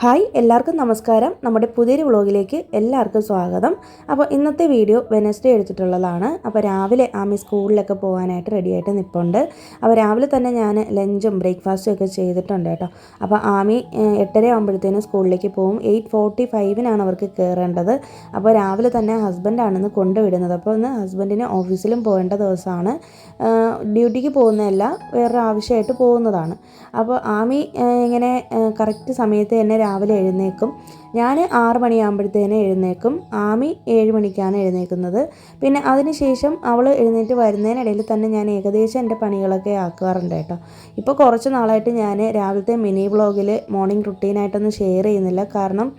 Hi എല്ലാവർക്കും നമസ്കാരം. നമ്മുടെ പുതിയൊരു വ്ളോഗിലേക്ക് എല്ലാവർക്കും സ്വാഗതം. അപ്പോൾ ഇന്നത്തെ വീഡിയോ വെനസ്ഡേ എടുത്തിട്ടുള്ളതാണ്. അപ്പോൾ രാവിലെ ആമി സ്കൂളിലൊക്കെ പോകാനായിട്ട് റെഡിയായിട്ട് നിൽപ്പുണ്ട്. അപ്പോൾ രാവിലെ തന്നെ ഞാൻ ലഞ്ചും ബ്രേക്ക്ഫാസ്റ്റും ഒക്കെ ചെയ്തിട്ടുണ്ട് കേട്ടോ. അപ്പോൾ ആമി 8:30 ആകുമ്പോഴത്തേനും സ്കൂളിലേക്ക് പോകും. 8:45 അവർക്ക് കയറേണ്ടത്. അപ്പോൾ രാവിലെ തന്നെ ഹസ്ബൻഡാണെന്ന് കൊണ്ടുവിടുന്നത്. അപ്പോൾ ഇന്ന് ഹസ്ബൻഡിന് ഓഫീസിലും പോകേണ്ട ദിവസമാണ്. ഡ്യൂട്ടിക്ക് പോകുന്നതല്ല, വേറൊരു ആവശ്യമായിട്ട് പോകുന്നതാണ്. അപ്പോൾ ആമി ഇങ്ങനെ കറക്റ്റ് സമയത്ത് തന്നെ രാവിലെ എഴുന്നേക്കും. ഞാൻ 6 മണിയാകുമ്പോഴത്തേനും എഴുന്നേക്കും. ആമി 7 മണിക്കാണ് എഴുന്നേക്കുന്നത്. പിന്നെ അതിനുശേഷം അവൾ എഴുന്നേറ്റ് വരുന്നതിനിടയിൽ തന്നെ ഞാൻ ഏകദേശം എൻ്റെ പണികളൊക്കെ ആക്കാറുണ്ട് കേട്ടോ. ഇപ്പോൾ കുറച്ച് നാളായിട്ട് ഞാൻ രാവിലത്തെ മിനി വ്ളോഗിൽ മോർണിംഗ് റുട്ടീനായിട്ടൊന്നും ഷെയർ ചെയ്യുന്നില്ല. കാരണം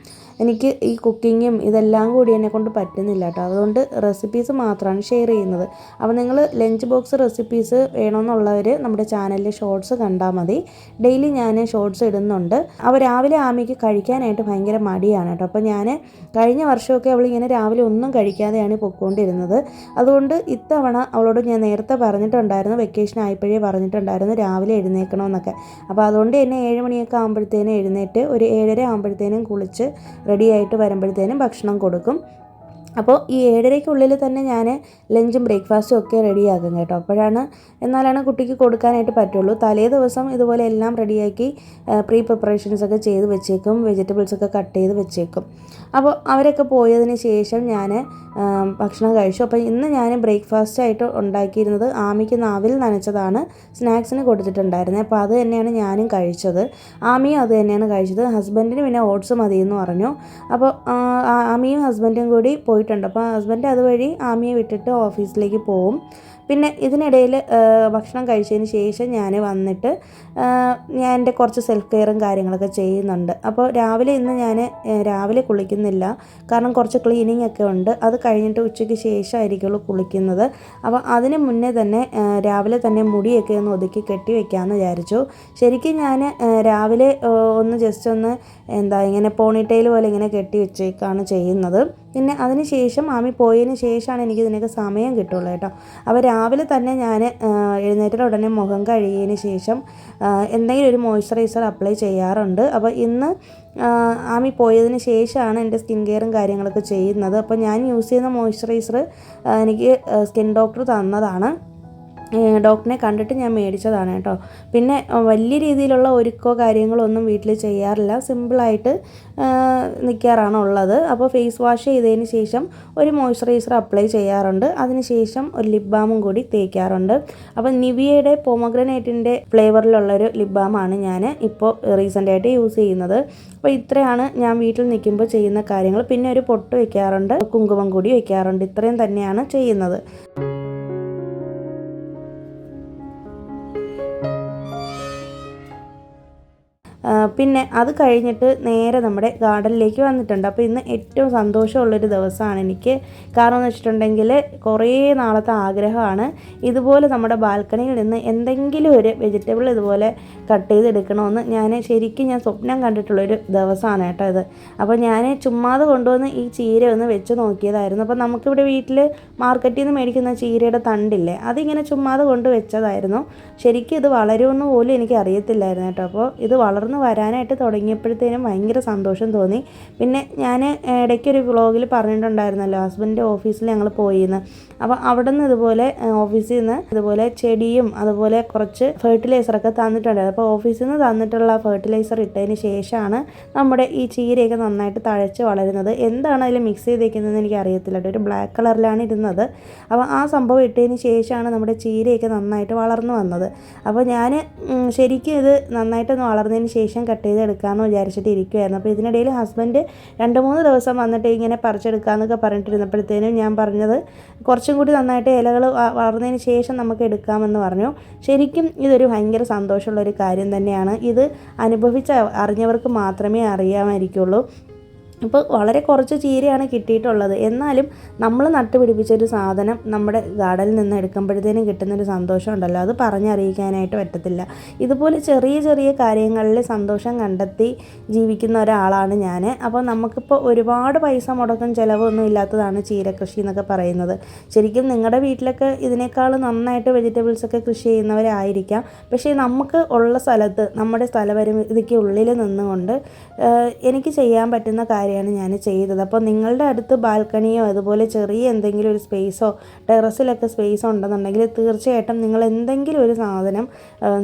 എനിക്ക് ഈ കുക്കിങ്ങും ഇതെല്ലാം കൂടി എന്നെക്കൊണ്ട് പറ്റുന്നില്ല കേട്ടോ. അതുകൊണ്ട് റെസിപ്പീസ് മാത്രമാണ് ഷെയർ ചെയ്യുന്നത്. അപ്പോൾ നിങ്ങൾ ലഞ്ച് ബോക്സ് റെസിപ്പീസ് വേണമെന്നുള്ളവർ നമ്മുടെ ചാനലിലെ ഷോർട്സ് കണ്ടാൽ മതി. ഡെയിലി ഞാൻ ഷോർട്സ് ഇടുന്നുണ്ട്. അപ്പോൾ രാവിലെ ആമിക്ക് കഴിക്കാനായിട്ട് ഭയങ്കര മടിയാണ് കേട്ടോ. അപ്പോൾ ഞാൻ കഴിഞ്ഞ വർഷമൊക്കെ അവളിങ്ങനെ രാവിലെ ഒന്നും കഴിക്കാതെയാണ് പൊയ്ക്കൊണ്ടിരുന്നത്. അതുകൊണ്ട് ഇത്തവണ അവളോട് ഞാൻ നേരത്തെ പറഞ്ഞിട്ടുണ്ടായിരുന്നു, വെക്കേഷൻ ആയപ്പോഴേ പറഞ്ഞിട്ടുണ്ടായിരുന്നു രാവിലെ എഴുന്നേക്കണമെന്നൊക്കെ. അപ്പോൾ അതുകൊണ്ട് തന്നെ 7 മണിയൊക്കെ ആകുമ്പോഴത്തേനും എഴുന്നേറ്റ് ഒരു 7:30 ആകുമ്പോഴത്തേനും കുളിച്ച് റെഡിയായിട്ട് വരുമ്പോഴത്തേനും ഭക്ഷണം കൊടുക്കും. അപ്പോൾ ഈ 7:30-ക്കുള്ളിൽ തന്നെ ഞാൻ ലഞ്ചും ബ്രേക്ക്ഫാസ്റ്റും ഒക്കെ റെഡിയാക്കും കേട്ടോ. എന്നാലാണ് കുട്ടിക്ക് കൊടുക്കാനായിട്ട് പറ്റുള്ളൂ. തലേ ദിവസം ഇതുപോലെ എല്ലാം റെഡിയാക്കി പ്രീ പ്രിപ്പറേഷൻസൊക്കെ ചെയ്ത് വെച്ചേക്കും. വെജിറ്റബിൾസൊക്കെ കട്ട് ചെയ്ത് വെച്ചേക്കും. അപ്പോൾ അവരൊക്കെ പോയതിന് ശേഷം ഞാൻ ഭക്ഷണം കഴിച്ചു. അപ്പോൾ ഇന്ന് ഞാൻ ബ്രേക്ക്ഫാസ്റ്റായിട്ട് ഉണ്ടാക്കിയിരുന്നത് ആമിക്ക് നാവിൽ നനച്ചതാണ് സ്നാക്സിന് കൊടുത്തിട്ടുണ്ടായിരുന്നത്. അപ്പോൾ അത് തന്നെയാണ് ഞാനും കഴിച്ചത്. ആമിയും അത് തന്നെയാണ് കഴിച്ചത്. ഹസ്ബൻഡിന് പിന്നെ ഓട്സ് മതിയെന്ന് പറഞ്ഞു. അപ്പോൾ ആമിയും ഹസ്ബൻഡും കൂടി പോയിട്ടുണ്ട്. അപ്പോൾ ഹസ്ബൻഡ് അതുവഴി ആമിയെ വിട്ടിട്ട് ഓഫീസിലേക്ക് പോവും. പിന്നെ ഇതിനിടയിൽ ഭക്ഷണം കഴിച്ചതിന് ശേഷം ഞാൻ വന്നിട്ട് ഞാൻ എൻ്റെ കുറച്ച് സെൽഫ് കെയറും കാര്യങ്ങളൊക്കെ ചെയ്യുന്നുണ്ട്. അപ്പോൾ ഇന്ന് ഞാൻ രാവിലെ കുളിക്കുന്നില്ല. കാരണം കുറച്ച് ക്ലീനിങ് ഒക്കെ ഉണ്ട്. അത് കഴിഞ്ഞിട്ട് ഉച്ചയ്ക്ക് ശേഷമായിരിക്കുള്ളൂ കുളിക്കുന്നത്. അപ്പോൾ അതിന് മുന്നേ തന്നെ രാവിലെ തന്നെ മുടിയൊക്കെ ഒന്ന് ഒതുക്കി കെട്ടി വെക്കാമെന്ന് വിചാരിച്ചു. ശരിക്കും ഞാൻ രാവിലെ ജസ്റ്റ് ഒന്ന് ഇങ്ങനെ പോണിറ്റെയിൽ പോലെ ഇങ്ങനെ കെട്ടി വെച്ചേക്കാണ് ചെയ്യുന്നത്. പിന്നെ അതിന് ശേഷം ആമി പോയതിന് ശേഷമാണ് എനിക്കിതിനൊക്കെ സമയം കിട്ടുള്ളൂ കേട്ടോ. അപ്പോൾ രാവിലെ തന്നെ ഞാൻ എഴുന്നേറ്റ ഉടനെ മുഖം കഴുകിയതിന് ശേഷം എന്തെങ്കിലും ഒരു മോയ്സ്ചറൈസർ അപ്ലൈ ചെയ്യാറുണ്ട്. അപ്പോൾ ഇന്ന് ആമി പോയതിന് ശേഷമാണ് എൻ്റെ സ്കിൻ കെയറും കാര്യങ്ങളൊക്കെ ചെയ്യുന്നത്. അപ്പോൾ ഞാൻ യൂസ് ചെയ്യുന്ന മോയ്സ്ചറൈസർ എനിക്ക് സ്കിൻ ഡോക്ടർ തന്നതാണ്. ഡോക്ടറിനെ കണ്ടിട്ട് ഞാൻ മേടിച്ചതാണ് കേട്ടോ. പിന്നെ വലിയ രീതിയിലുള്ള ഒരുക്കോ കാര്യങ്ങളോ ഒന്നും വീട്ടിൽ ചെയ്യാറില്ല. സിമ്പിളായിട്ട് നിൽക്കാറാണ് ഉള്ളത്. അപ്പോൾ ഫേസ് വാഷ് ചെയ്തതിന് ശേഷം ഒരു മോയ്സ്ചറൈസർ അപ്ലൈ ചെയ്യാറുണ്ട്. അതിന് ശേഷം ഒരു ലിപ് ബാമും കൂടി തേക്കാറുണ്ട്. അപ്പോൾ നിവിയയുടെ പോമഗ്രനേറ്റിൻ്റെ ഫ്ലേവറിലുള്ളൊരു ലിപ് ബാമാണ് ഞാൻ ഇപ്പോൾ റീസെൻ്റായിട്ട് യൂസ് ചെയ്യുന്നത്. അപ്പോൾ ഇത്രയാണ് ഞാൻ വീട്ടിൽ നിൽക്കുമ്പോൾ ചെയ്യുന്ന കാര്യങ്ങൾ. പിന്നെ ഒരു പൊട്ട് വയ്ക്കാറുണ്ട്, കുങ്കുമം കൂടി വയ്ക്കാറുണ്ട്. ഇത്രയും തന്നെയാണ് ചെയ്യുന്നത്. പിന്നെ അത് കഴിഞ്ഞിട്ട് നേരെ നമ്മുടെ ഗാർഡനിലേക്ക് വന്നിട്ടുണ്ട്. അപ്പോൾ ഇന്ന് ഏറ്റവും സന്തോഷമുള്ളൊരു ദിവസമാണ് എനിക്ക്. കാരണം എന്ന് വെച്ചിട്ടുണ്ടെങ്കിൽ കുറേ നാളത്തെ ആഗ്രഹമാണ് ഇതുപോലെ നമ്മുടെ ബാൽക്കണിയിൽ നിന്ന് എന്തെങ്കിലും ഒരു വെജിറ്റബിൾ ഇതുപോലെ കട്ട് ചെയ്തെടുക്കണമെന്ന് ഞാൻ സ്വപ്നം കണ്ടിട്ടുള്ളൊരു ദിവസമാണ് കേട്ടോ ഇത്. അപ്പോൾ ഞാൻ ചുമ്മാതെ കൊണ്ടുവന്ന് ഈ ചീര ഒന്ന് വെച്ച് നോക്കിയതായിരുന്നു. അപ്പോൾ നമുക്കിവിടെ വീട്ടിൽ മാർക്കറ്റിൽ നിന്ന് മേടിക്കുന്ന ചീരയുടെ തണ്ടില്ലേ, അതിങ്ങനെ ചുമ്മാതെ കൊണ്ട് വെച്ചതായിരുന്നു. ശരിക്കും ഇത് വളരുമെന്ന് പോലും എനിക്ക് അറിയത്തില്ലായിരുന്നു കേട്ടോ. അപ്പോൾ ഇത് വളർന്ന് വരാനായിട്ട് തുടങ്ങിയപ്പോഴത്തേനും ഭയങ്കര സന്തോഷം തോന്നി. പിന്നെ ഞാൻ ഇടയ്ക്കൊരു വ്ളോഗിൽ പറഞ്ഞിട്ടുണ്ടായിരുന്നല്ലോ, ഹസ്ബൻഡിൻ്റെ ഓഫീസിൽ ഞങ്ങൾ പോയിന്ന്. അപ്പോൾ അവിടെ നിന്ന് ഇതുപോലെ ഓഫീസിൽ നിന്ന് ഇതുപോലെ ചെടിയും അതുപോലെ കുറച്ച് ഫെർട്ടിലൈസറൊക്കെ തന്നിട്ടുണ്ടായിരുന്നു. അപ്പോൾ ഓഫീസിൽ നിന്ന് തന്നിട്ടുള്ള ഫെർട്ടിലൈസർ ഇട്ടതിന് ശേഷമാണ് നമ്മുടെ ഈ ചീരയൊക്കെ നന്നായിട്ട് തഴച്ച് വളരുന്നത്. എന്താണ് അതിൽ മിക്സ് ചെയ്തേക്കുന്നതെന്ന് എനിക്ക് അറിയത്തില്ല. ഒരു ബ്ലാക്ക് കളറിലാണ് ഇരുന്നത്. അപ്പോൾ ആ സംഭവം ഇട്ടതിന് ശേഷമാണ് നമ്മുടെ ചീരയൊക്കെ നന്നായിട്ട് വളർന്നു വന്നത്. അപ്പോൾ ഞാൻ ശരിക്കും ഇത് നന്നായിട്ടൊന്ന് വളർന്നതിന് ശേഷം കട്ട് ചെയ്തെടുക്കാമെന്ന് വിചാരിച്ചിട്ട് ഇരിക്കുമായിരുന്നു. അപ്പോൾ ഇതിനിടയിൽ ഹസ്ബൻഡ് 2-3 ദിവസം വന്നിട്ട് ഇങ്ങനെ പറിച്ചെടുക്കാമെന്നൊക്കെ പറഞ്ഞിട്ടിരുന്നപ്പോഴത്തേനും ഞാൻ പറഞ്ഞത് കുറച്ചും കൂടി നന്നായിട്ട് ഇലകൾ വളർന്നതിന് ശേഷം നമുക്ക് എടുക്കാമെന്ന് പറഞ്ഞു. ശരിക്കും ഇതൊരു ഭയങ്കര സന്തോഷമുള്ളൊരു കാര്യം തന്നെയാണ്. ഇത് അറിഞ്ഞവർക്ക് മാത്രമേ അറിയാമായിരിക്കുള്ളൂ. ഇപ്പോൾ വളരെ കുറച്ച് ചീരയാണ് കിട്ടിയിട്ടുള്ളത്. എന്നാലും നമ്മൾ നട്ടുപിടിപ്പിച്ചൊരു സാധനം നമ്മുടെ ഗാർഡനിൽ നിന്ന് എടുക്കുമ്പോഴത്തേനും കിട്ടുന്നൊരു സന്തോഷം ഉണ്ടല്ലോ, അത് പറഞ്ഞറിയിക്കാനായിട്ട് പറ്റത്തില്ല. ഇതുപോലെ ചെറിയ ചെറിയ കാര്യങ്ങളിൽ സന്തോഷം കണ്ടെത്തി ജീവിക്കുന്ന ഒരാളാണ് ഞാൻ. അപ്പോൾ നമുക്കിപ്പോൾ ഒരുപാട് പൈസ മുടക്കം ചിലവൊന്നും ഇല്ലാത്തതാണ് ചീരകൃഷി എന്നൊക്കെ പറയുന്നത്. ശരിക്കും നിങ്ങളുടെ വീട്ടിലൊക്കെ ഇതിനേക്കാൾ നന്നായിട്ട് വെജിറ്റബിൾസൊക്കെ കൃഷി ചെയ്യുന്നവരായിരിക്കാം. പക്ഷേ നമുക്ക് ഉള്ള സ്ഥലത്ത് നമ്മുടെ സ്ഥലപരിമിതിക്ക് ഉള്ളിൽ നിന്നുകൊണ്ട് എനിക്ക് ചെയ്യാൻ പറ്റുന്ന കാര്യമാണ് ഞാൻ ചെയ്തത്. അപ്പോൾ നിങ്ങളുടെ അടുത്ത് ബാൽക്കണിയോ അതുപോലെ ചെറിയ എന്തെങ്കിലും ഒരു സ്പേസോ ടെറസിലൊക്കെ സ്പേസ് ഉണ്ടെന്നുണ്ടെങ്കിൽ തീർച്ചയായിട്ടും നിങ്ങൾ എന്തെങ്കിലും ഒരു സാധനം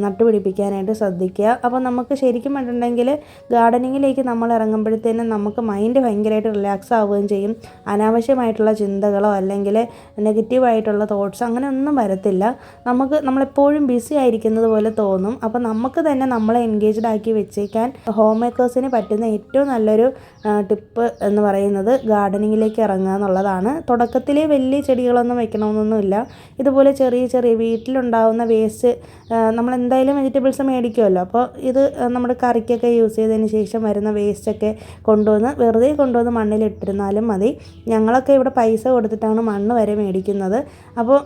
നട്ടുപിടിപ്പിക്കാനായിട്ട് ശ്രദ്ധിക്കുക. അപ്പോൾ നമുക്ക് ശരിക്കും പറഞ്ഞിട്ടുണ്ടെങ്കിൽ ഗാർഡനിങ്ങിലേക്ക് നമ്മൾ ഇറങ്ങുമ്പോഴത്തേനും നമുക്ക് മൈൻഡ് ഭയങ്കരമായിട്ട് റിലാക്സ് ആവുകയും ചെയ്യും. അനാവശ്യമായിട്ടുള്ള ചിന്തകളോ അല്ലെങ്കിൽ നെഗറ്റീവായിട്ടുള്ള തോട്ട്സ് അങ്ങനെ ഒന്നും വരത്തില്ല. നമ്മളെപ്പോഴും ബിസി ആയിരിക്കുന്നത് പോലെ തോന്നും. അപ്പോൾ നമുക്ക് തന്നെ നമ്മളെ എൻഗേജ്ഡ് ആക്കി വെച്ചേക്കാൻ ഹോം മേക്കേഴ്സിന് പറ്റുന്ന ഏറ്റവും നല്ലൊരു ടിപ്പ് എന്ന് പറയുന്നത് ഗാർഡനിങ്ങിലേക്ക് ഇറങ്ങുക എന്നുള്ളതാണ്. തുടക്കത്തിൽ വലിയ ചെടികളൊന്നും വെക്കണമെന്നൊന്നുമില്ല. ഇതുപോലെ ചെറിയ ചെറിയ വീട്ടിലുണ്ടാകുന്ന വേസ്റ്റ് നമ്മളെന്തായാലും വെജിറ്റബിൾസ് മേടിക്കുമല്ലോ. അപ്പോൾ ഇത് നമ്മുടെ കറിക്കൊക്കെ യൂസ് ചെയ്തതിന് ശേഷം വരുന്ന വേസ്റ്റൊക്കെ വെറുതെ കൊണ്ടുവന്ന് മണ്ണിലിട്ടിരുന്നാലും മതി. ഞങ്ങളൊക്കെ ഇവിടെ പൈസ കൊടുത്തിട്ടാണ് മണ്ണ് വരെ മേടിക്കുന്നത്. അപ്പോൾ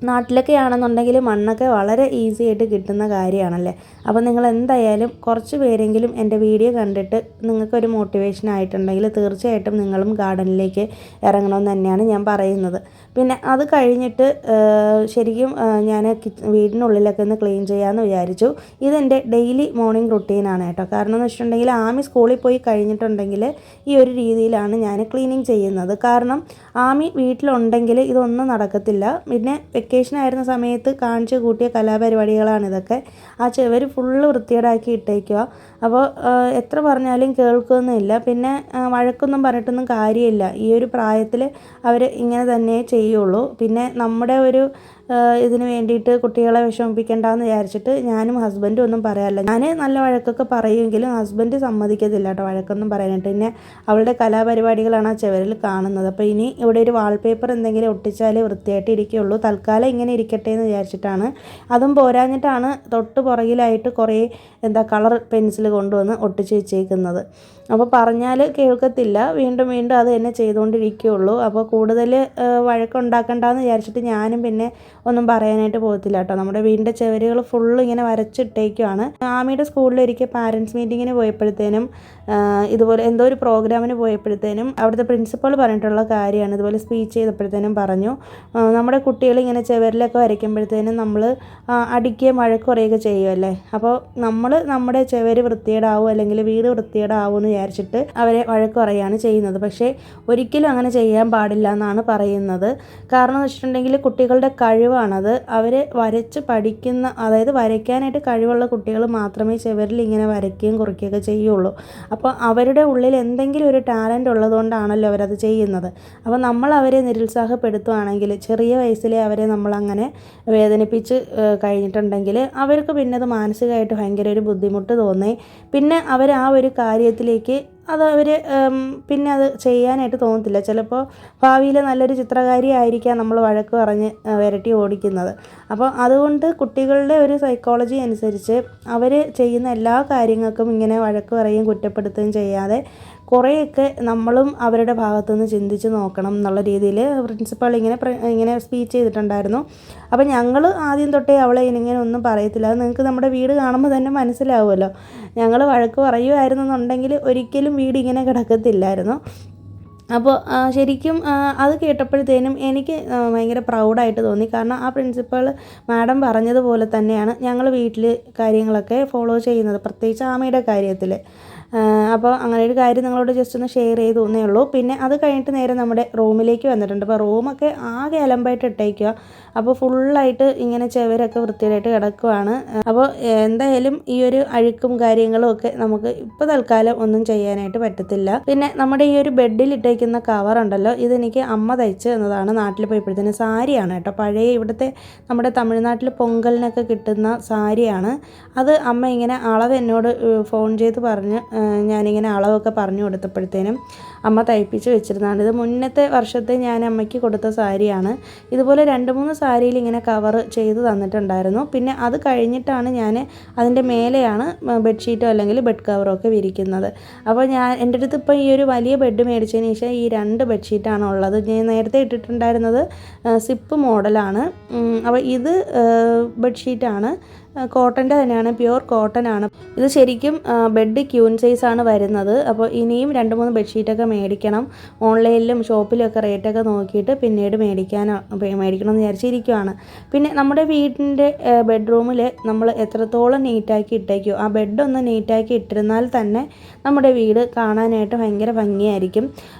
നാട്ടിലൊക്കെ ആണെന്നുണ്ടെങ്കിൽ മണ്ണൊക്കെ വളരെ ഈസി ആയിട്ട് കിട്ടുന്ന കാര്യമാണല്ലേ. അപ്പോൾ നിങ്ങൾ എന്തായാലും കുറച്ച് പേരെങ്കിലും എൻ്റെ വീഡിയോ കണ്ടിട്ട് നിങ്ങൾക്കൊരു മോട്ടിവേഷൻ ആയിട്ടുണ്ടെങ്കിൽ തീർച്ചയായിട്ടും നിങ്ങളും ഗാർഡനിലേക്ക് ഇറങ്ങണമെന്ന് തന്നെയാണ് ഞാൻ പറയുന്നത്. പിന്നെ അത് കഴിഞ്ഞിട്ട് ശരിക്കും ഞാൻ വീടിനുള്ളിലൊക്കെ ഒന്ന് ക്ലീൻ ചെയ്യാമെന്ന് വിചാരിച്ചു. ഇതെൻ്റെ ഡെയിലി മോർണിംഗ് റുട്ടീനാണ് കേട്ടോ. കാരണം എന്ന് വെച്ചിട്ടുണ്ടെങ്കിൽ ആമി സ്കൂളിൽ പോയി കഴിഞ്ഞിട്ടുണ്ടെങ്കിൽ ഈ ഒരു രീതിയിലാണ് ഞാൻ ക്ലീനിങ് ചെയ്യുന്നത്. കാരണം ആമി വീട്ടിലുണ്ടെങ്കിൽ ഇതൊന്നും നടക്കത്തില്ല. പിന്നെ വെക്കേഷൻ ആയിരുന്ന സമയത്ത് കാണിച്ചു കൂട്ടിയ കലാപരിപാടികളാണ് ഇതൊക്കെ. ആ ചുവര് ഫുള്ള് വൃത്തികേടാക്കി ഇട്ടേക്കുക. അപ്പോൾ എത്ര പറഞ്ഞാലും കേൾക്കുകയൊന്നുമില്ല. പിന്നെ വഴക്കൊന്നും പറഞ്ഞിട്ടൊന്നും കാര്യമില്ല. ഈ ഒരു പ്രായത്തിൽ അവർ ഇങ്ങനെ തന്നെ ചെയ്യുള്ളൂ. പിന്നെ നമ്മുടെ ഒരു ഇതിന് വേണ്ടിയിട്ട് കുട്ടികളെ വിഷമിപ്പിക്കേണ്ടെന്ന് വിചാരിച്ചിട്ട് ഞാനും ഹസ്ബൻഡും ഒന്നും പറയാറില്ല. ഞാൻ നല്ല വഴക്കൊക്കെ പറയുമെങ്കിലും ഹസ്ബൻഡ് സമ്മതിക്കത്തില്ല കേട്ടോ വഴക്കൊന്നും പറയാനായിട്ട്. പിന്നെ അവളുടെ കലാപരിപാടികളാണ് ആ ചുവരിൽ കാണുന്നത്. അപ്പോൾ ഇനി ഇവിടെ ഒരു വാൾപേപ്പർ എന്തെങ്കിലും ഒട്ടിച്ചാലേ വൃത്തിയായിട്ട് ഇരിക്കുകയുള്ളൂ. തൽക്കാലം ഇങ്ങനെ ഇരിക്കട്ടെ എന്ന് വിചാരിച്ചിട്ടാണ്. അതും പോരാഞ്ഞിട്ടാണ് തൊട്ട് പുറകിലായിട്ട് കുറേ കളർ പെൻസിൽ കൊണ്ടുവന്ന് ഒട്ടിച്ച് വെച്ചേക്കുന്നത്. അപ്പോൾ പറഞ്ഞാൽ കേൾക്കത്തില്ല. വീണ്ടും വീണ്ടും അത് തന്നെ ചെയ്തുകൊണ്ടിരിക്കുകയുള്ളൂ. അപ്പോൾ കൂടുതൽ വഴക്കുണ്ടാക്കണ്ടെന്ന് വിചാരിച്ചിട്ട് ഞാനും പിന്നെ ഒന്നും പറയാനായിട്ട് പോകത്തില്ല കേട്ടോ. നമ്മുടെ വീടിൻ്റെ ചുവരുകൾ ഫുള്ള് ഇങ്ങനെ വരച്ചിട്ടേക്കുവാണ്. ആമിയുടെ സ്കൂളിലൊരിക്കൽ പാരൻസ് മീറ്റിങ്ങിന് പോയപ്പോഴത്തേനും ഇതുപോലെ എന്തോ ഒരു പ്രോഗ്രാമിന് പോയപ്പോഴത്തേനും അവിടുത്തെ പ്രിൻസിപ്പൾ പറഞ്ഞിട്ടുള്ള കാര്യമാണ്. ഇതുപോലെ സ്പീച്ച് ചെയ്തപ്പോഴത്തേനും പറഞ്ഞു, നമ്മുടെ കുട്ടികൾ ഇങ്ങനെ ചുവരിലൊക്കെ വരയ്ക്കുമ്പോഴത്തേനും നമ്മൾ അടിക്കുകയും വഴക്ക് പറയുകയൊക്കെ ചെയ്യുമല്ലേ. അപ്പോൾ നമ്മൾ നമ്മുടെ ചുവര് വൃത്തികേടാവും അല്ലെങ്കിൽ വീട് വൃത്തികേടാവും എന്ന് വിചാരിച്ചിട്ട് അവരെ വഴക്ക് പറയുകയാണ് ചെയ്യുന്നത്. പക്ഷേ ഒരിക്കലും അങ്ങനെ ചെയ്യാൻ പാടില്ല എന്നാണ് പറയുന്നത്. കാരണം എന്ന് വെച്ചിട്ടുണ്ടെങ്കിൽ കുട്ടികളുടെ കഴിവാണത്. അവർ വരച്ച് പഠിക്കുന്ന, അതായത് വരയ്ക്കാനായിട്ട് കഴിവുള്ള കുട്ടികൾ മാത്രമേ ചുവരിൽ ഇങ്ങനെ വരയ്ക്കുകയും കുറിക്കുകയൊക്കെ ചെയ്യുള്ളൂ. അപ്പോൾ അവരുടെ ഉള്ളിൽ എന്തെങ്കിലും ഒരു ടാലൻ്റ് ഉള്ളതുകൊണ്ടാണല്ലോ അവരത് ചെയ്യുന്നത്. അപ്പോൾ നമ്മൾ അവരെ നിരുത്സാഹപ്പെടുത്തുകയാണെങ്കിൽ ചെറിയ വയസ്സിലെ അവരെ നമ്മളങ്ങനെ വേദനിപ്പിച്ച് കഴിഞ്ഞിട്ടുണ്ടെങ്കിൽ അവർക്ക് പിന്നെ അത് മാനസികമായിട്ട് ഭയങ്കര ഒരു ബുദ്ധിമുട്ട് തോന്നി. പിന്നെ അവർ ആ ഒരു കാര്യത്തിലേക്ക് അവർ പിന്നെ അത് ചെയ്യാനായിട്ട് തോന്നത്തില്ല. ചിലപ്പോൾ ഭാവിയിൽ നല്ലൊരു ചിത്രകാരി ആയിരിക്കാം നമ്മൾ വഴക്ക് പറഞ്ഞ് വിരട്ടി ഓടിക്കുന്നത്. അപ്പോൾ അതുകൊണ്ട് കുട്ടികളുടെ ഒരു സൈക്കോളജി അനുസരിച്ച് അവർ ചെയ്യുന്ന എല്ലാ കാര്യങ്ങൾക്കും ഇങ്ങനെ വഴക്ക് പറയുകയും കുറ്റപ്പെടുത്തുകയും ചെയ്യാതെ കുറേയൊക്കെ നമ്മളും അവരുടെ ഭാഗത്തുനിന്ന് ചിന്തിച്ച് നോക്കണം എന്നുള്ള രീതിയിൽ പ്രിൻസിപ്പൾ ഇങ്ങനെ സ്പീച്ച് ചെയ്തിട്ടുണ്ടായിരുന്നു. അപ്പോൾ ഞങ്ങൾ ആദ്യം തൊട്ടേ അവളെ ഇങ്ങനെ ഒന്നും പറയത്തില്ല. അത് നിങ്ങൾക്ക് നമ്മുടെ വീട് കാണുമ്പോൾ തന്നെ മനസ്സിലാവുമല്ലോ. ഞങ്ങൾ വഴക്ക് പറയുമായിരുന്നെന്നുണ്ടെങ്കിൽ ഒരിക്കലും വീട് ഇങ്ങനെ കിടക്കത്തില്ലായിരുന്നു. അപ്പോൾ ശരിക്കും അത് കേട്ടപ്പോഴത്തേനും എനിക്ക് ഭയങ്കര പ്രൗഡായിട്ട് തോന്നി. കാരണം ആ പ്രിൻസിപ്പൾ മാഡം പറഞ്ഞതുപോലെ തന്നെയാണ് ഞങ്ങൾ വീട്ടിൽ കാര്യങ്ങളൊക്കെ ഫോളോ ചെയ്യുന്നത്, പ്രത്യേകിച്ച് ആമയുടെ കാര്യത്തിൽ. അപ്പോൾ അങ്ങനെ ഒരു കാര്യം നിങ്ങളോട് ജസ്റ്റ് ഒന്ന് ഷെയർ ചെയ്തു എന്നേ ഉള്ളൂ. പിന്നെ അത് കഴിഞ്ഞിട്ട് നേരെ നമ്മുടെ റൂമിലേക്ക് വന്നിട്ടുണ്ട്. അപ്പോൾ റൂമൊക്കെ ആകെ അലമ്പായിട്ട് ഇട്ടേക്കുക. അപ്പോൾ ഫുള്ളായിട്ട് ഇങ്ങനെ ചുവരൊക്കെ വൃത്തിയായിട്ട് കിടക്കുവാണ്. അപ്പോൾ എന്തായാലും ഈ ഒരു അഴുക്കും കാര്യങ്ങളും ഒക്കെ നമുക്ക് ഇപ്പോൾ തൽക്കാലം ഒന്നും ചെയ്യാനായിട്ട് പറ്റത്തില്ല. പിന്നെ നമ്മുടെ ഈ ഒരു ബെഡിൽ ഇട്ടേക്കുന്ന കവറുണ്ടല്ലോ, ഇതെനിക്ക് അമ്മ തയ്ച്ച് എന്നതാണ്. നാട്ടിൽ പോയപ്പോഴത്തേന് സാരിയാണ് കേട്ടോ. പഴയ ഇവിടുത്തെ നമ്മുടെ തമിഴ്നാട്ടിൽ പൊങ്കലിനൊക്കെ കിട്ടുന്ന സാരിയാണ്. അത് അമ്മ ഇങ്ങനെ അളവ് എന്നോട് ഫോൺ ചെയ്ത് പറഞ്ഞ് ഞാനിങ്ങനെ അളവൊക്കെ പറഞ്ഞു കൊടുത്തപ്പോഴത്തേനും അമ്മ തയ്പ്പിച്ച് വെച്ചിരുന്നതാണ്. ഇത് മുന്നത്തെ വർഷത്തെ ഞാൻ അമ്മയ്ക്ക് കൊടുത്ത സാരിയാണ്. ഇതുപോലെ 2-3 സാരിയിൽ ഇങ്ങനെ കവർ ചെയ്ത് തന്നിട്ടുണ്ടായിരുന്നു. പിന്നെ അത് കഴിഞ്ഞിട്ടാണ് ഞാൻ അതിൻ്റെ മേലെയാണ് ബെഡ്ഷീറ്റോ അല്ലെങ്കിൽ ബെഡ് കവറോ ഒക്കെ വിരിക്കുന്നത്. അപ്പോൾ എൻ്റെ അടുത്ത് ഇപ്പോൾ ഈ ഒരു വലിയ ബെഡ് മേടിച്ചതിന് ശേഷം ഈ 2 ബെഡ്ഷീറ്റാണ് ഉള്ളത്. ഞാൻ നേരത്തെ ഇട്ടിട്ടുണ്ടായിരുന്നത് സിപ്പ് മോഡലാണ്. അപ്പോൾ ഇത് ബെഡ്ഷീറ്റാണ്, കോട്ടൻ്റെ തന്നെയാണ്, പ്യുവർ കോട്ടൺ ആണ്. ഇത് ശരിക്കും ബെഡ് ക്യൂൻ സൈസാണ് വരുന്നത്. അപ്പോൾ ഇനിയും 2-3 ബെഡ്ഷീറ്റൊക്കെ മേടിക്കണം. ഓൺലൈനിലും ഷോപ്പിലും ഒക്കെ റേറ്റൊക്കെ നോക്കിയിട്ട് പിന്നീട് മേടിക്കണമെന്ന് വിചാരിച്ചിരിക്കുകയാണ്. പിന്നെ നമ്മുടെ വീടിൻ്റെ ബെഡ്റൂമിൽ നമ്മൾ എത്രത്തോളം നീറ്റാക്കി ഇട്ടേക്കോ, ആ ബെഡൊന്ന് നീറ്റാക്കി ഇട്ടിരുന്നാൽ തന്നെ നമ്മുടെ വീട് കാണാനായിട്ട് ഭയങ്കര ഭംഗിയായിരിക്കും.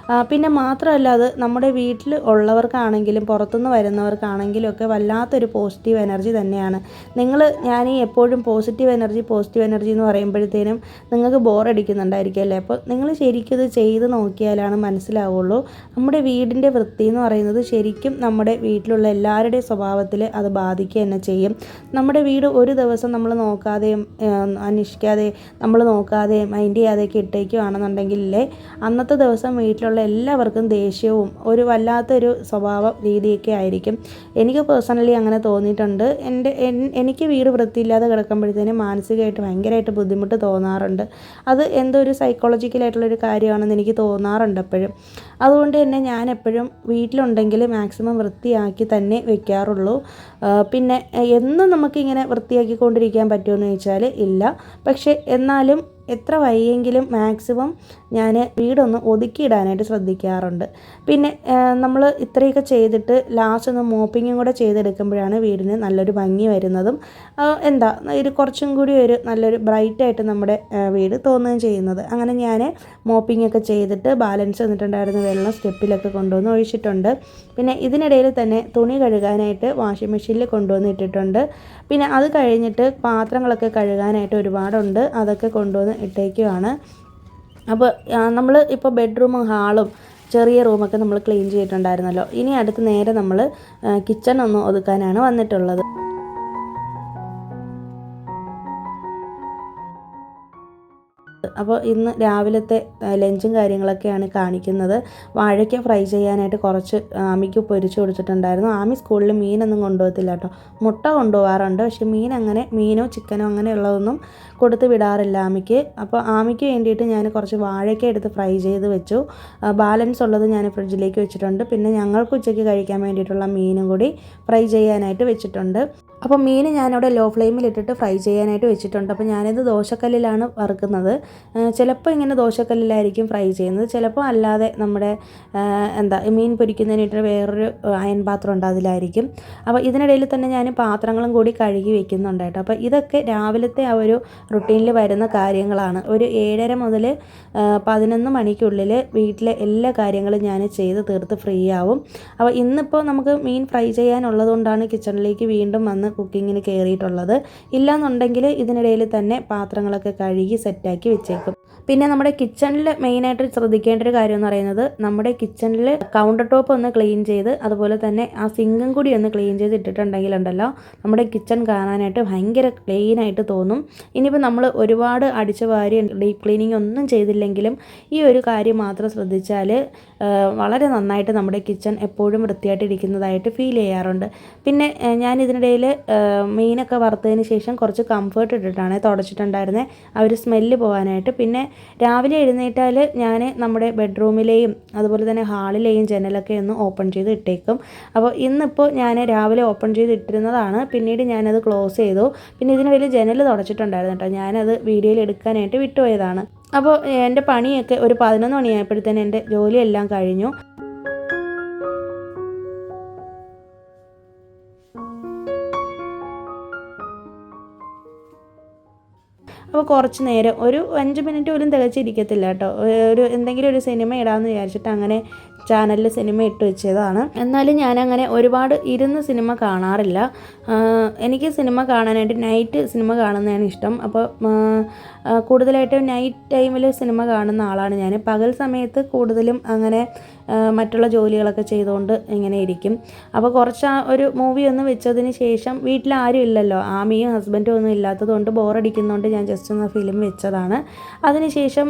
പിന്നെ മാത്രമല്ല, അത് നമ്മുടെ വീട്ടിൽ ഉള്ളവർക്കാണെങ്കിലും പുറത്തുനിന്ന് വരുന്നവർക്കാണെങ്കിലും ഒക്കെ വല്ലാത്തൊരു പോസിറ്റീവ് എനർജി തന്നെയാണ്. ഞാൻ എപ്പോഴും പോസിറ്റീവ് എനർജി എന്ന് പറയുമ്പോഴത്തേനും നിങ്ങൾക്ക് ബോറടിക്കുന്നുണ്ടായിരിക്കും അല്ലേ? അപ്പോൾ നിങ്ങൾ ശരിക്കും ഇത് ചെയ്ത് നോക്കിയാലാണ് മനസ്സിലാവുള്ളൂ. നമ്മുടെ വീടിൻ്റെ വൃത്തി എന്ന് പറയുന്നത് ശരിക്കും നമ്മുടെ വീട്ടിലുള്ള എല്ലാവരുടെയും സ്വഭാവത്തിൽ അത് ബാധിക്കുക തന്നെ ചെയ്യും. നമ്മുടെ വീട് ഒരു ദിവസം നമ്മൾ നോക്കാതെയും മൈൻഡ് ചെയ്യാതെയൊക്കെ ഇട്ടേക്കുകയാണെന്നുണ്ടെങ്കിലേ അന്നത്തെ ദിവസം വീട്ടിലുള്ള എല്ലാവർക്കും ദേഷ്യവും ഒരു വല്ലാത്തൊരു സ്വഭാവ രീതിയൊക്കെ ആയിരിക്കും. എനിക്ക് പേഴ്സണലി അങ്ങനെ തോന്നിയിട്ടുണ്ട്. എനിക്ക് വീട് വൃത്തിയില്ലാതെ കിടക്കുമ്പോഴത്തേനും മാനസികമായിട്ട് ഭയങ്കരമായിട്ട് ബുദ്ധിമുട്ട് തോന്നാറുണ്ട്. അത് എന്തോ ഒരു സൈക്കോളജിക്കലായിട്ടുള്ളൊരു കാര്യമാണെന്ന് എനിക്ക് തോന്നാറുണ്ട് എപ്പോഴും. അതുകൊണ്ട് തന്നെ ഞാൻ എപ്പോഴും വീട്ടിലുണ്ടെങ്കിൽ മാക്സിമം വൃത്തിയാക്കി തന്നെ വെക്കാറുള്ളൂ. പിന്നെ എന്നും നമുക്കിങ്ങനെ വൃത്തിയാക്കിക്കൊണ്ടിരിക്കാൻ പറ്റുമെന്ന് ചോദിച്ചാൽ ഇല്ല. പക്ഷേ എന്നാലും എത്ര വയ്യെങ്കിലും മാക്സിമം ഞാൻ വീടൊന്ന് ഒതുക്കിയിടാനായിട്ട് ശ്രദ്ധിക്കാറുണ്ട്. പിന്നെ നമ്മൾ ഇത്രയൊക്കെ ചെയ്തിട്ട് ലാസ്റ്റ് ഒന്ന് മോപ്പിങ്ങും കൂടെ ചെയ്തെടുക്കുമ്പോഴാണ് വീടിന് നല്ലൊരു ഭംഗി വരുന്നതും ഇത് കുറച്ചും കൂടി ഒരു നല്ലൊരു ബ്രൈറ്റായിട്ട് നമ്മുടെ വീട് തോന്നുകയും ചെയ്യുന്നത്. അങ്ങനെ ഞാൻ മോപ്പിങ്ങൊക്കെ ചെയ്തിട്ട് ബാലൻസ് വന്നിട്ടുണ്ടായിരുന്ന വെള്ളം സ്റ്റെപ്പിലൊക്കെ കൊണ്ടുവന്ന് ഒഴിച്ചിട്ടുണ്ട്. പിന്നെ ഇതിനിടയിൽ തന്നെ തുണി കഴുകാനായിട്ട് വാഷിംഗ് മെഷീനിൽ കൊണ്ടുവന്ന് ഇട്ടിട്ടുണ്ട്. പിന്നെ അത് കഴിഞ്ഞിട്ട് പാത്രങ്ങളൊക്കെ കഴുകാനായിട്ട് ഒരുപാടുണ്ട്, അതൊക്കെ കൊണ്ടുവന്ന് ഇട്ടേക്കുവാണ്. അപ്പോൾ നമ്മൾ ഇപ്പോൾ ബെഡ്റൂമും ഹാളും ചെറിയ റൂമൊക്കെ നമ്മൾ ക്ലീൻ ചെയ്തിട്ടുണ്ടായിരുന്നല്ലോ. ഇനി അടുത്ത് നേരെ നമ്മൾ കിച്ചൺ ഒന്ന് ഒതുക്കാനാണ് വന്നിട്ടുള്ളത്. അപ്പോൾ ഇന്ന് രാവിലത്തെ ലഞ്ചും കാര്യങ്ങളൊക്കെയാണ് കാണിക്കുന്നത്. വാഴയ്ക്ക ഫ്രൈ ചെയ്യാനായിട്ട് കുറച്ച് ആമിക്ക് പൊരിച്ചു കൊടുത്തിട്ടുണ്ടായിരുന്നു. ആമി സ്കൂളിൽ മീനൊന്നും കൊണ്ടുപോകത്തില്ല കേട്ടോ, മുട്ട കൊണ്ടുപോകാറുണ്ട്. പക്ഷേ മീനോ ചിക്കനോ അങ്ങനെയുള്ളതൊന്നും കൊടുത്ത് വിടാറില്ല ആമിക്ക്. അപ്പോൾ ആമിക്ക് വേണ്ടിയിട്ട് ഞാൻ കുറച്ച് വാഴയ്ക്ക എടുത്ത് ഫ്രൈ ചെയ്ത് വെച്ചു. ബാലൻസ് ഉള്ളത് ഞാൻ ഫ്രിഡ്ജിലേക്ക് വെച്ചിട്ടുണ്ട്. പിന്നെ ഞങ്ങൾക്ക് ഉച്ചയ്ക്ക് കഴിക്കാൻ വേണ്ടിയിട്ടുള്ള മീനും കൂടി ഫ്രൈ ചെയ്യാനായിട്ട് വെച്ചിട്ടുണ്ട്. അപ്പോൾ മീൻ ഞാനിവിടെ ലോ ഫ്ലെയിമിലിട്ടിട്ട് ഫ്രൈ ചെയ്യാനായിട്ട് വെച്ചിട്ടുണ്ട്. അപ്പോൾ ഞാനിത് ദോശക്കല്ലിലാണ് വറുക്കുന്നത്. ചിലപ്പോൾ ഇങ്ങനെ ദോശക്കല്ലിലായിരിക്കും ഫ്രൈ ചെയ്യുന്നത്, ചിലപ്പോൾ അല്ലാതെ നമ്മുടെ മീൻ പൊരിക്കുന്നതിനായിട്ട് വേറൊരു അയൺ പാത്രം ഉണ്ട്, അതിലായിരിക്കും. അപ്പോൾ ഇതിനിടയിൽ തന്നെ ഞാൻ പാത്രങ്ങളും കൂടി കഴുകി വെക്കുന്നുണ്ട് കേട്ടോ. അപ്പോൾ ഇതൊക്കെ രാവിലത്തെ ആ ഒരു റുട്ടീനിൽ വരുന്ന കാര്യങ്ങളാണ്. ഒരു 7:30 മുതൽ 11 മണിക്കുള്ളിൽ വീട്ടിലെ എല്ലാ കാര്യങ്ങളും ഞാൻ ചെയ്ത് തീർത്ത് ഫ്രീ ആവും. അപ്പോൾ ഇന്നിപ്പോൾ നമുക്ക് മീൻ ഫ്രൈ ചെയ്യാനുള്ളതുകൊണ്ടാണ് കിച്ചണിലേക്ക് വീണ്ടും വന്ന് കുക്കിങ്ങിന് കയറിയിട്ടുള്ളത്. ഇല്ലാന്നുണ്ടെങ്കിൽ ഇതിനിടയിൽ തന്നെ പാത്രങ്ങളൊക്കെ കഴുകി സെറ്റാക്കി വെച്ചേക്കും. പിന്നെ നമ്മുടെ കിച്ചണിൽ മെയിനായിട്ട് ശ്രദ്ധിക്കേണ്ട ഒരു കാര്യം എന്ന് പറയുന്നത്, നമ്മുടെ കിച്ചണിൽ കൗണ്ടർ ടോപ്പ് ഒന്ന് ക്ലീൻ ചെയ്ത് അതുപോലെ തന്നെ ആ സിങ്കും കൂടി ഒന്ന് ക്ലീൻ ചെയ്ത് ഇട്ടിട്ടുണ്ടെങ്കിലുണ്ടല്ലോ നമ്മുടെ കിച്ചൺ കാണാനായിട്ട് ഭയങ്കര ക്ലീനായിട്ട് തോന്നും. ഇനിയിപ്പോൾ നമ്മൾ ഒരുപാട് അടിച്ചു വാരി ഡീപ്പ് ക്ലീനിങ് ഒന്നും ചെയ്തില്ലെങ്കിലും ഈ ഒരു കാര്യം മാത്രം ശ്രദ്ധിച്ചാൽ വളരെ നന്നായിട്ട് നമ്മുടെ കിച്ചൺ എപ്പോഴും വൃത്തിയായിട്ടിരിക്കുന്നതായിട്ട് ഫീൽ ചെയ്യാറുണ്ട്. പിന്നെ ഞാൻ ഇതിനിടയിൽ മീനൊക്കെ വറുത്തതിന് ശേഷം കുറച്ച് കംഫർട്ട് ഇട്ടിട്ടാണ് തുടച്ചിട്ടുണ്ടായിരുന്നത്, ആ ഒരു സ്മെല്ല് പോകാനായിട്ട്. പിന്നെ രാവിലെ എഴുന്നേറ്റാൽ ഞാൻ നമ്മുടെ ബെഡ്റൂമിലെയും അതുപോലെ തന്നെ ഹാളിലെയും ജനലൊക്കെ ഒന്ന് ഓപ്പൺ ചെയ്ത് ഇട്ടേക്കും. അപ്പോൾ ഇന്നിപ്പോൾ ഞാൻ രാവിലെ ഓപ്പൺ ചെയ്ത് ഇട്ടിരുന്നതാണ്, പിന്നീട് ഞാനത് ക്ലോസ് ചെയ്തു. പിന്നെ ഇതിനിടയിൽ ജനൽ തുടച്ചിട്ടുണ്ടായിരുന്നു കേട്ടോ, ഞാനത് വീഡിയോയിൽ എടുക്കാനായിട്ട് വിട്ടുപോയതാണ്. അപ്പോൾ എൻ്റെ പണിയൊക്കെ ഒരു 11 മണിയായപ്പോഴത്തേന് എൻ്റെ ജോലിയെല്ലാം കഴിഞ്ഞു. അപ്പോൾ കുറച്ച് നേരം ഒരു 5 മിനിറ്റ് പോലും തികച്ചിരിക്കത്തില്ല കേട്ടോ, എന്തെങ്കിലും ഒരു സിനിമ ഇടാമെന്ന് വിചാരിച്ചിട്ട് അങ്ങനെ ചാനലിൽ സിനിമ ഇട്ട് വെച്ചതാണ്. എന്നാലും ഞാനങ്ങനെ ഒരുപാട് ഇരുന്ന് സിനിമ കാണാറില്ല. എനിക്ക് സിനിമ കാണാനായിട്ട് നൈറ്റ് സിനിമ കാണുന്നതാണ് ഇഷ്ടം. അപ്പോൾ കൂടുതലായിട്ടും നൈറ്റ് ടൈമിൽ സിനിമ കാണുന്ന ആളാണ് ഞാൻ. പകൽ സമയത്ത് കൂടുതലും അങ്ങനെ മറ്റുള്ള ജോലികളൊക്കെ ചെയ്തുകൊണ്ട് ഇങ്ങനെ ഇരിക്കും. അപ്പോൾ കുറച്ച് ഒരു മൂവി ഒന്ന് വെച്ചതിന് ശേഷം വീട്ടിൽ ആരും ഇല്ലല്ലോ, ആമിയും ഹസ്ബൻഡും ഒന്നും ഇല്ലാത്തതുകൊണ്ട് ബോറടിക്കുന്നതുകൊണ്ട് ഞാൻ ജസ്റ്റ് ഒന്ന് ഫിലിം വെച്ചതാണ്. അതിനുശേഷം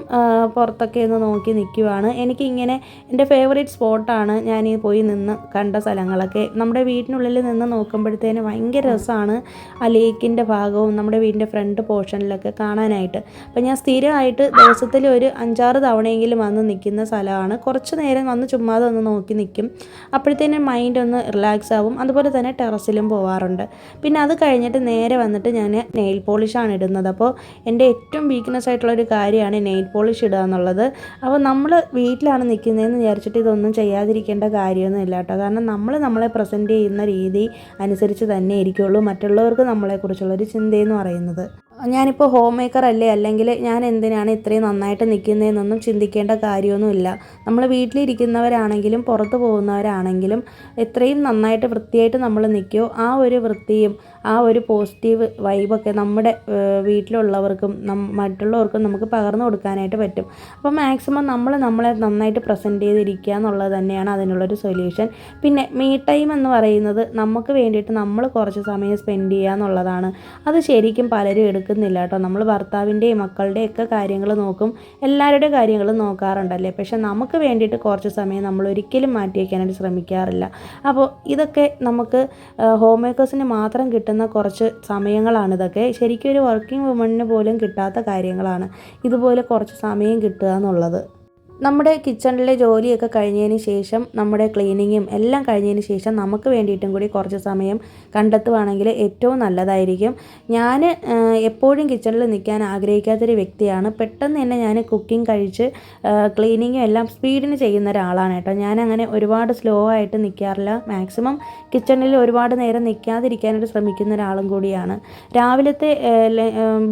പുറത്തൊക്കെ ഒന്ന് നോക്കി നിൽക്കുവാണ്. എനിക്കിങ്ങനെ എൻ്റെ ഫേവറേറ്റ് ഫേവറേറ്റ് സ്പോട്ടാണ് ഞാൻ ഈ പോയി നിന്ന് കണ്ട സ്ഥലങ്ങളൊക്കെ. നമ്മുടെ വീട്ടിനുള്ളിൽ നിന്ന് നോക്കുമ്പോഴത്തേന് ഭയങ്കര രസമാണ് ആ ലേക്കിൻ്റെ ഭാഗവും നമ്മുടെ വീടിൻ്റെ ഫ്രണ്ട് പോർഷനിലൊക്കെ കാണാനായിട്ട്. അപ്പോൾ ഞാൻ സ്ഥിരമായിട്ട് ദിവസത്തിൽ ഒരു 5-6 തവണയെങ്കിലും വന്ന് നിൽക്കുന്ന സ്ഥലമാണ്. കുറച്ച് നേരം വന്ന് ചുമ്മാതെ ഒന്ന് നോക്കി നിൽക്കും, അപ്പോഴത്തേനും മൈൻഡ് ഒന്ന് റിലാക്സ് ആവും. അതുപോലെ തന്നെ ടെറസിലും പോവാറുണ്ട്. പിന്നെ അത് കഴിഞ്ഞിട്ട് നേരെ വന്നിട്ട് ഞാൻ നെയിൽ പോളിഷാണ് ഇടുന്നത്. അപ്പോൾ എൻ്റെ ഏറ്റവും വീക്ക്നെസ് ആയിട്ടുള്ളൊരു കാര്യമാണ് നെയിൽ പോളിഷ് ഇടുക എന്നുള്ളത്. അപ്പോൾ നമ്മൾ വീട്ടിലാണ് നിൽക്കുന്നതെന്ന് വിചാരിച്ചിട്ട് ഇതൊന്നും ചെയ്യാതിരിക്കേണ്ട കാര്യമൊന്നും ഇല്ല കേട്ടോ. കാരണം നമ്മളെ പ്രസൻറ്റ് ചെയ്യുന്ന രീതി അനുസരിച്ച് തന്നെ ഇരിക്കുകയുള്ളൂ മറ്റുള്ളവർക്ക് നമ്മളെക്കുറിച്ചുള്ളൊരു ചിന്തയെന്ന് പറയുന്നത്. ഞാനിപ്പോൾ ഹോം മേക്കർ അല്ലേ, അല്ലെങ്കിൽ ഞാൻ എന്തിനാണ് ഇത്രയും നന്നായിട്ട് നിൽക്കുന്നതെന്നൊന്നും ചിന്തിക്കേണ്ട കാര്യമൊന്നുമില്ല. നമ്മൾ വീട്ടിലിരിക്കുന്നവരാണെങ്കിലും പുറത്ത് പോകുന്നവരാണെങ്കിലും എത്രയും നന്നായിട്ട് വൃത്തിയായിട്ട് നമ്മൾ നിൽക്കുമോ ആ ഒരു വൃത്തിയും ആ ഒരു പോസിറ്റീവ് വൈബൊക്കെ നമ്മുടെ വീട്ടിലുള്ളവർക്കും മറ്റുള്ളവർക്കും നമുക്ക് പകർന്നു കൊടുക്കാനായിട്ട് പറ്റും. അപ്പോൾ മാക്സിമം നമ്മളെ നന്നായിട്ട് പ്രസൻറ്റ് ചെയ്തിരിക്കുക എന്നുള്ളത് തന്നെയാണ് അതിനുള്ളൊരു സൊല്യൂഷൻ. പിന്നെ മീ ടൈം എന്ന് പറയുന്നത് നമുക്ക് വേണ്ടിയിട്ട് നമ്മൾ കുറച്ച് സമയം സ്പെൻഡ് ചെയ്യുക എന്നുള്ളതാണ്. അത് ശരിക്കും പലരും എടുക്കുന്നില്ല കേട്ടോ. നമ്മൾ ഭർത്താവിൻ്റെയും മക്കളുടെയും ഒക്കെ കാര്യങ്ങൾ നോക്കും, എല്ലാവരുടെ കാര്യങ്ങളും നോക്കാറുണ്ടല്ലേ, പക്ഷെ നമുക്ക് വേണ്ടിയിട്ട് കുറച്ച് സമയം നമ്മൾ ഒരിക്കലും മാറ്റി വയ്ക്കാനായിട്ട് ശ്രമിക്കാറില്ല. അപ്പോൾ ഇതൊക്കെ നമുക്ക് ഹോം മേക്കേഴ്സിന് മാത്രം കിട്ടുന്ന കുറച്ച് സമയങ്ങളാണിതൊക്കെ. ശരിക്കും ഒരു വർക്കിംഗ് വുമണിന് പോലും കിട്ടാത്ത കാര്യങ്ങളാണ് ഇതുപോലെ കുറച്ച് സമയം കിട്ടുക എന്നുള്ളത്. നമ്മുടെ കിച്ചണിലെ ജോലിയൊക്കെ കഴിഞ്ഞതിന് ശേഷം നമ്മുടെ ക്ലീനിങ്ങും എല്ലാം കഴിഞ്ഞതിന് ശേഷം നമുക്ക് വേണ്ടിയിട്ടും കൂടി കുറച്ച് സമയം കണ്ടെത്തുവാണെങ്കിൽ ഏറ്റവും നല്ലതായിരിക്കും. ഞാൻ എപ്പോഴും കിച്ചണിൽ നിൽക്കാൻ ആഗ്രഹിക്കാത്തൊരു വ്യക്തിയാണ്. പെട്ടെന്ന് തന്നെ ഞാൻ കുക്കിംഗ് കഴിച്ച് ക്ലീനിങ്ങും എല്ലാം സ്പീഡിന് ചെയ്യുന്ന ഒരാളാണ് കേട്ടോ. ഞാനങ്ങനെ ഒരുപാട് സ്ലോ ആയിട്ട് നിൽക്കാറില്ല. മാക്സിമം കിച്ചണിൽ ഒരുപാട് നേരം നിൽക്കാതിരിക്കാനായിട്ട് ശ്രമിക്കുന്ന ഒരാളും കൂടിയാണ്. രാവിലത്തെ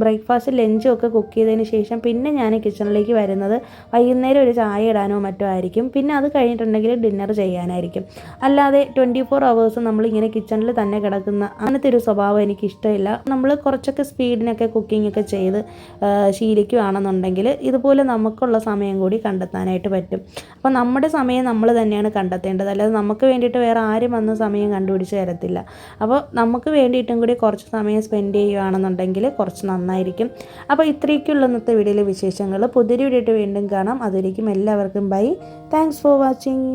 ബ്രേക്ക്ഫാസ്റ്റ് ലഞ്ചും ഒക്കെ കുക്ക് ചെയ്തതിന് ശേഷം പിന്നെ ഞാൻ കിച്ചണിലേക്ക് വരുന്നത് വൈകുന്നേരം ഒരു ചായ ഇടാനോ മറ്റോ ആയിരിക്കും. പിന്നെ അത് കഴിഞ്ഞിട്ടുണ്ടെങ്കിൽ ഡിന്നർ ചെയ്യാനായിരിക്കും. അല്ലാതെ 24 hours നമ്മളിങ്ങനെ കിച്ചണിൽ തന്നെ കിടക്കുന്ന അങ്ങനത്തെ ഒരു സ്വഭാവം എനിക്കിഷ്ടമില്ല. നമ്മൾ കുറച്ചൊക്കെ സ്പീഡിനൊക്കെ കുക്കിംഗ് ഒക്കെ ചെയ്ത് ശീലിക്കുകയാണെന്നുണ്ടെങ്കിൽ ഇതുപോലെ നമുക്കുള്ള സമയം കൂടി കണ്ടെത്താനായിട്ട് പറ്റും. അപ്പോൾ നമ്മുടെ സമയം നമ്മൾ തന്നെയാണ് കണ്ടെത്തേണ്ടത്, അല്ലാതെ നമുക്ക് വേണ്ടിയിട്ട് വേറെ ആരും വന്ന് സമയം കണ്ടുപിടിച്ച് തരത്തില്ല. അപ്പോൾ നമുക്ക് വേണ്ടിയിട്ടും കൂടി കുറച്ച് സമയം സ്പെൻഡ് ചെയ്യുകയാണെന്നുണ്ടെങ്കിൽ കുറച്ച് നന്നായിരിക്കും. അപ്പോൾ ഇത്രയൊക്കെയുള്ള ഇന്നത്തെ വീഡിയോയിലെ വിശേഷങ്ങൾ. പുതിയൊരു വീഡിയോ വീണ്ടും കാണാം. അതിലേക്ക് എല്ലാവർക്കും ബൈ. Thanks for watching.